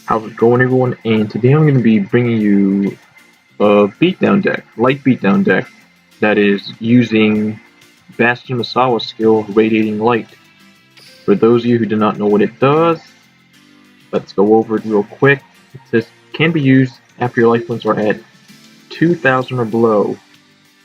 How's it going, everyone? And today I'm going to be bringing you a beatdown deck, light beatdown deck, that is using Bastion Masawa's skill, Radiating Light. For those of you who do not know what it does, let's go over it real quick. It says, can be used after your life points are at 2,000 or below.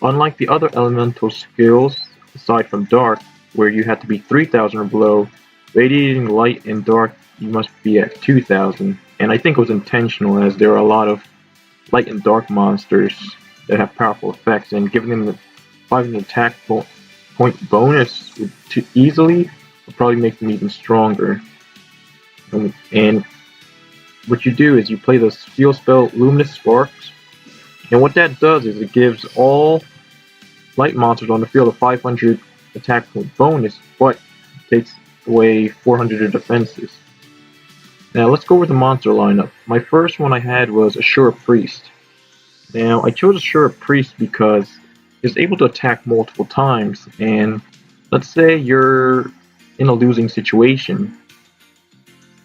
Unlike the other elemental skills, aside from Dark, where you have to be 3,000 or below, Radiating Light and Dark you must be at 2,000. And I think it was intentional, as there are a lot of light and dark monsters that have powerful effects, and giving them the 500 attack point bonus to easily will probably make them even stronger. And what you do is you play the field spell Luminous Sparks, and what that does is it gives all light monsters on the field a 500 attack point bonus, but takes away 400 of defenses. Now let's go over the monster lineup. My first one I had was Asura Priest. Now I chose Asura Priest because it's able to attack multiple times, and let's say you're in a losing situation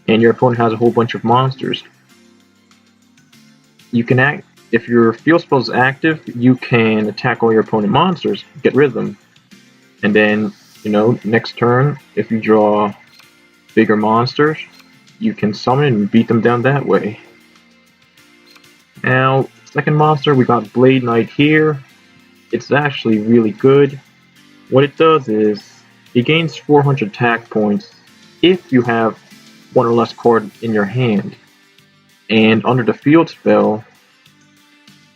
and your opponent has a whole bunch of monsters. You can act, if your field spell is active, you can attack all your opponent monsters, get rid of them, and then, next turn, if you draw bigger monsters, you can summon and beat them down that way. Now, second monster, we got Blade Knight here. It's actually really good. What it does is, it gains 400 attack points if you have one or less card in your hand. And under the field spell,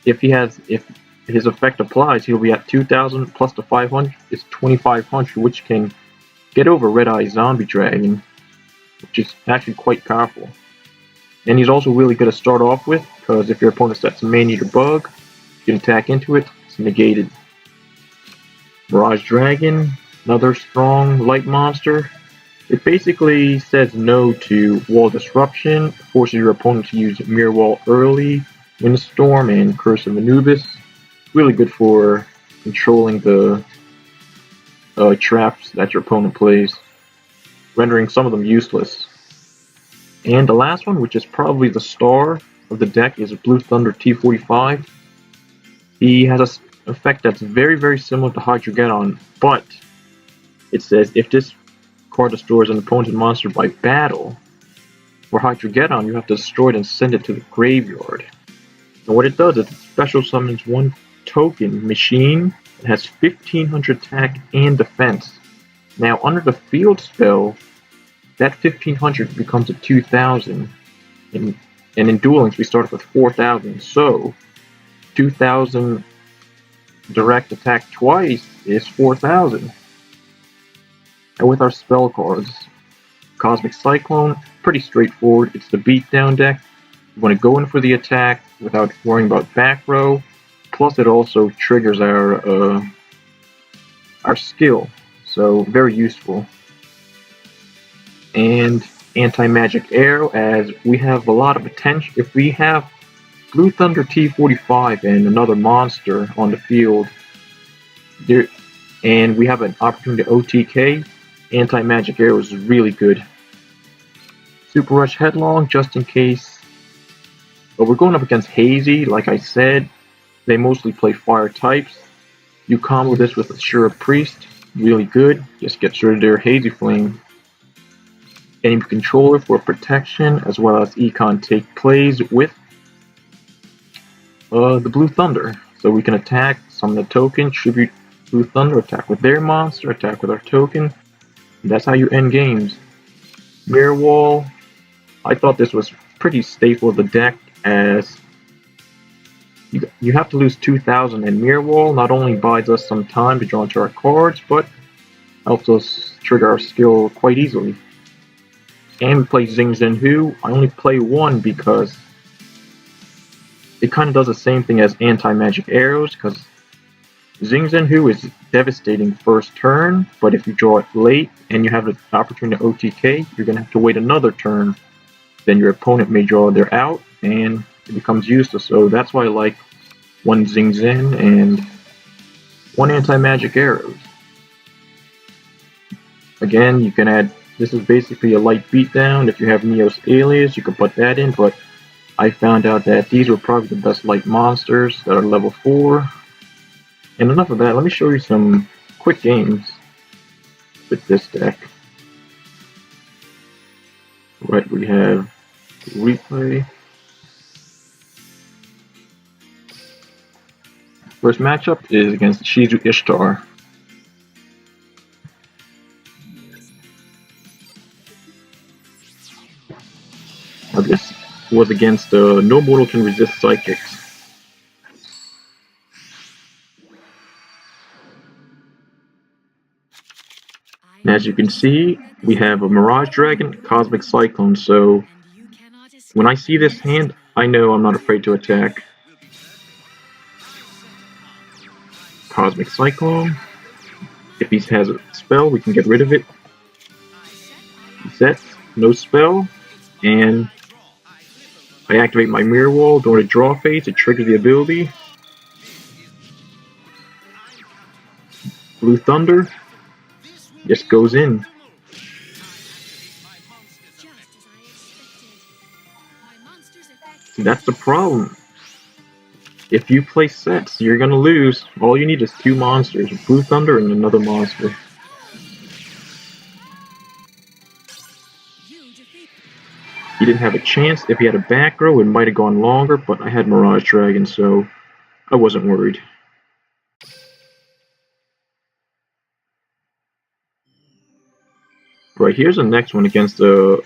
if his effect applies, he'll be at 2,000 plus the 500 is 2,500, which can get over Red Eye Zombie Dragon, which is actually quite powerful. And he's also really good to start off with, because if your opponent sets a Man-Eater Bug, you can attack into it, it's negated. Mirage Dragon, another strong light monster. It basically says no to Wall Disruption, forces your opponent to use Mirror Wall early, Windstorm, and Curse of Anubis. Really good for controlling the traps that your opponent plays, rendering some of them useless. And the last one, which is probably the star of the deck, is Blue Thunder T45. He has an effect that's very, very similar to Hydrogeddon, but it says if this card destroys an opponent's monster by battle, for Hydrogeddon you have to destroy it and send it to the graveyard. And what it does is it special summons one token machine that has 1,500 attack and defense. Now under the field spell, that 1,500 becomes a 2,000, and in Duel Links we start with 4,000, so 2,000 direct attack twice is 4,000. And with our spell cards, Cosmic Cyclone, pretty straightforward. It's the beatdown deck. You want to go in for the attack without worrying about back row. Plus, it also triggers our skill, so very useful. And Anti-Magic Arrow, as we have a lot of potential. If we have Blue Thunder T45 and another monster on the field, and we have an opportunity to OTK, Anti-Magic Arrow is really good. Super Rush Headlong, just in case. But we're going up against Hazy, like I said. They mostly play fire types. You combo this with Asura Priest, really good. Just gets rid of their Hazy Flame. Enemy controller for protection, as well as Econ take plays with the Blue Thunder. So we can attack, summon a token, tribute Blue Thunder, attack with their monster, attack with our token. And that's how you end games. Mirror Wall, I thought this was pretty staple of the deck, as you have to lose 2,000, and Mirror Wall not only buys us some time to draw into our cards, but helps us trigger our skill quite easily. And we play Xing Zhen Hu. I only play one because it kind of does the same thing as Anti-Magic Arrows, because Xing Zhen Hu is devastating first turn, but if you draw it late and you have an opportunity to OTK, you're going to have to wait another turn. Then your opponent may draw their out, and it becomes useless. So that's why I like one Xing Zhen and one Anti-Magic Arrows. Again, you can add This is basically a light beatdown. If you have Neos Alias, you could put that in, but I found out that these were probably the best light monsters that are level 4. And enough of that, let me show you some quick games with this deck. Right, we have replay. First matchup is against Shizu Ishtar. Now this was against No Mortal Can Resist Psychics. And as you can see, we have a Mirage Dragon, Cosmic Cyclone, so when I see this hand, I know I'm not afraid to attack. Cosmic Cyclone. If he has a spell, we can get rid of it. He sets, no spell, and I activate my Mirror Wall during the draw phase to trigger the ability. Blue Thunder just goes in. See, that's the problem. If you play sets, you're gonna lose. All you need is 2 monsters, Blue Thunder and another monster. He didn't have a chance. If he had a back row, it might have gone longer, but I had Mirage Dragon, so I wasn't worried. Right, here's the next one against I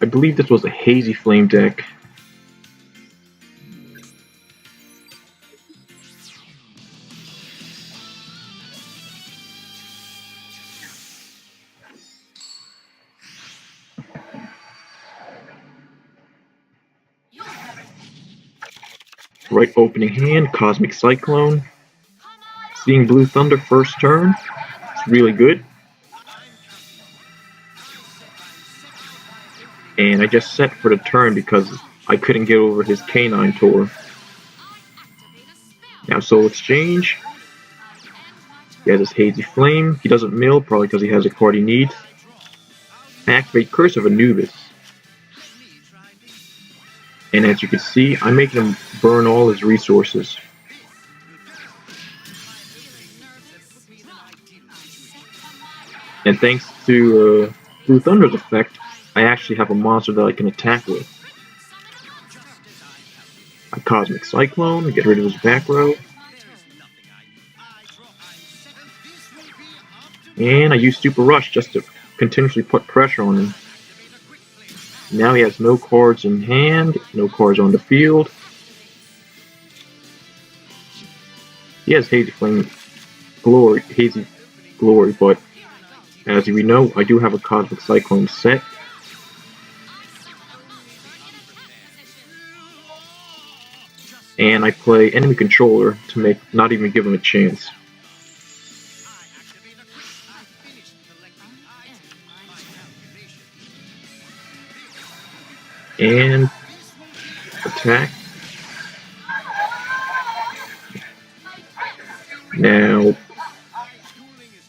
believe this was a Hazy Flame deck. Right opening hand, Cosmic Cyclone. Seeing Blue Thunder first turn, it's really good. And I just set for the turn because I couldn't get over his Canine Tour. Now Soul Exchange. He has his Hazy Flame. He doesn't mill, probably because he has a card he needs. Activate Curse of Anubis. And as you can see, I'm making him burn all his resources. And thanks to Blue Thunder's effect, I actually have a monster that I can attack with. A Cosmic Cyclone, get rid of his back row. And I use Super Rush just to continuously put pressure on him. Now he has no cards in hand, no cards on the field. He has Hazy Flame Glory, Hazy Glory, but as we know, I do have a Cosmic Cyclone set. And I play Enemy Controller to not even give him a chance. And attack. Now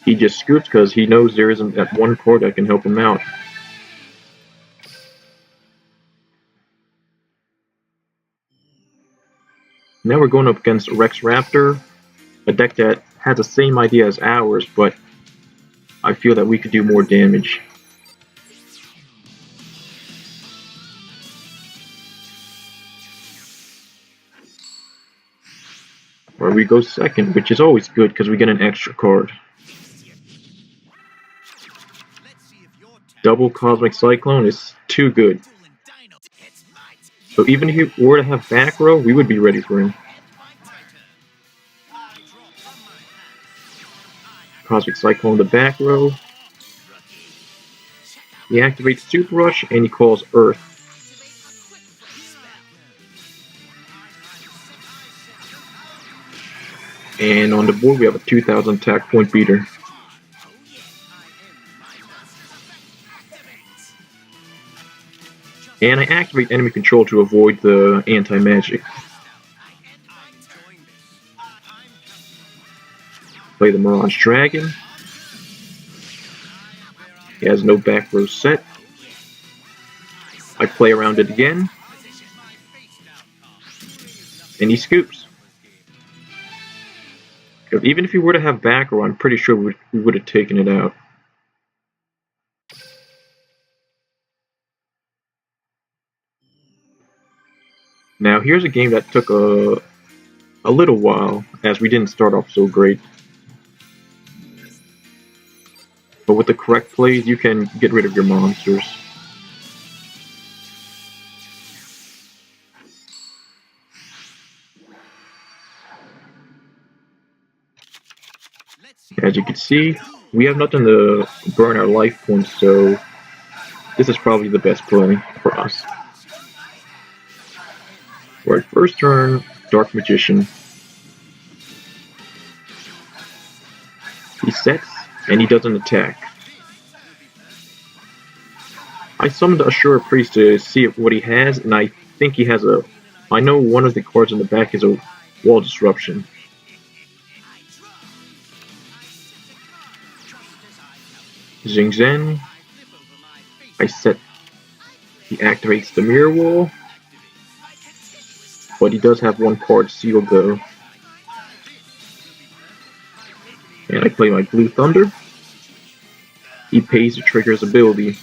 he just scoops because he knows there isn't that one card that can help him out. Now we're going up against Rex Raptor, a deck that has the same idea as ours, but I feel that we could do more damage. Or we go second, which is always good because we get an extra card. Double Cosmic Cyclone is too good. So even if he were to have back row, we would be ready for him. Cosmic Cyclone the back row. He activates Super Rush and he calls Earth. And on the board we have a 2000 attack point beater. And I activate enemy control to avoid the anti-magic. Play the Mirage Dragon. He has no back row set. I play around it again, and he scoops. Because even if he were to have back row, I'm pretty sure we would have taken it out. Now here's a game that took a little while, as we didn't start off so great. But with the correct plays, you can get rid of your monsters. As you can see, we have nothing to burn our life points, so this is probably the best play for us. Right, first turn, Dark Magician. He sets, and he doesn't attack. I summoned Asura Priest to see what he has, and I think he has a... I know one of the cards in the back is a Wall Disruption. Xing Zhen. I set... He activates the Mirror Wall. But he does have one card sealed though. And I play my Blue Thunder. He pays to trigger his ability.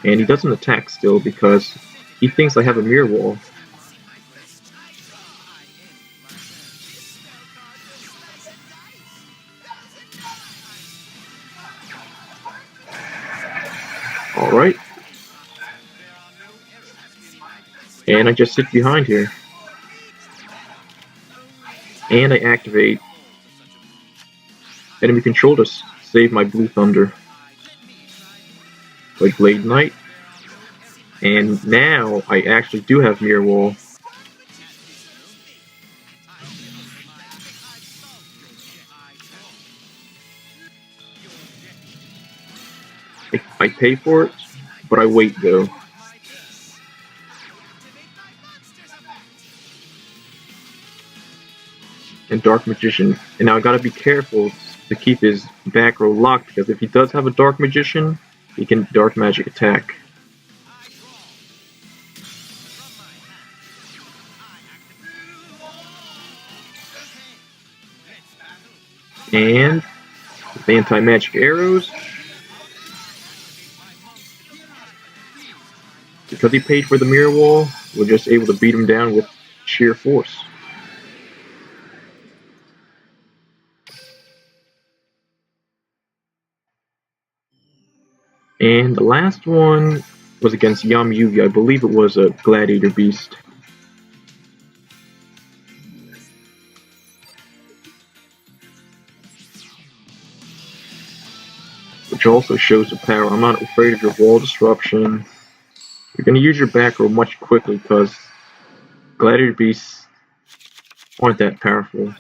And he doesn't attack still because he thinks I have a Mirror Wall. Alright. And I just sit behind here. And I activate enemy control to save my Blue Thunder. Like Blade Knight. And now I actually do have Mirror Wall. I pay for it, but I wait though. And Dark Magician. And now I gotta be careful to keep his back row locked, because if he does have a Dark Magician, he can Dark Magic attack. And with anti-magic arrows, because he paid for the Mirror Wall, we're just able to beat him down with sheer force. And the last one was against Yam Yugi. I believe it was a Gladiator Beast. Which also shows the power. I'm not afraid of your Wall Disruption. You're going to use your back row much quickly because Gladiator Beasts aren't that powerful.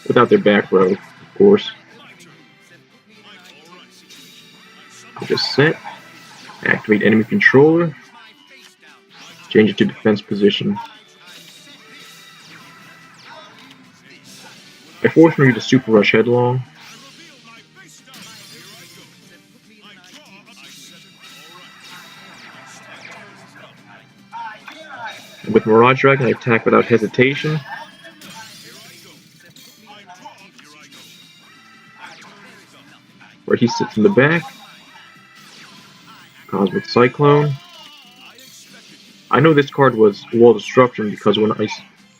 Without their back row, of course. I'll just set, activate enemy controller, change it to defense position. I force you to Super Rush Headlong. And with Mirage Dragon, I attack without hesitation. Where he sits in the back. Cosmic Cyclone. I know this card was Wall Disruption because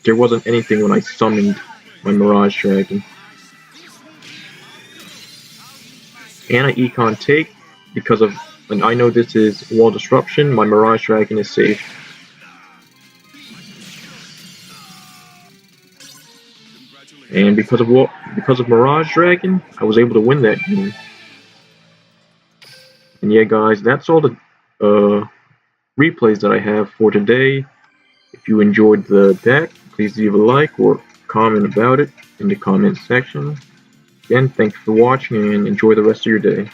there wasn't anything when I summoned my Mirage Dragon. And I Econ take because of, and I know this is Wall Disruption, my Mirage Dragon is safe. And because of Mirage Dragon, I was able to win that game. And yeah, guys, that's all the replays that I have for today. If you enjoyed the deck, please leave a like or comment about it in the comment section. Again, thanks for watching and enjoy the rest of your day.